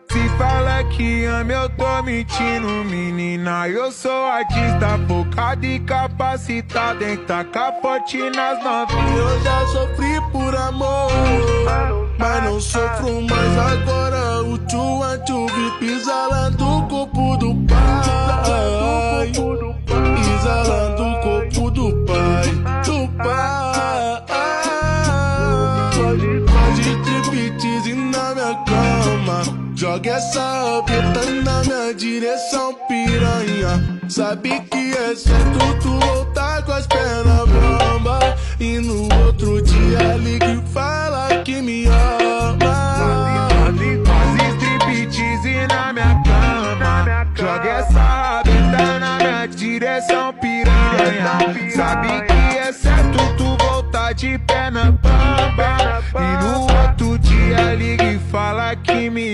Se fala que ama, eu tô mentindo, menina. Eu sou artista, focado e capacitado em tacar forte nas novinhas. Eu já sofri por amor, mas não sofro mais agora. O tchu pisalando o corpo do pai, pisalando o corpo do pai, Faz striptease na minha cama, joga essa peta na minha direção, piranha. Sabe que é certo tu voltar com as pernas bamba, e no outro dia liga e fala que me ama. Faz striptease na minha cama, joga essa peta na minha direção, piranha. Sabe que é certo tu voltar de pé na bamba, e no outro dia liga e fala que me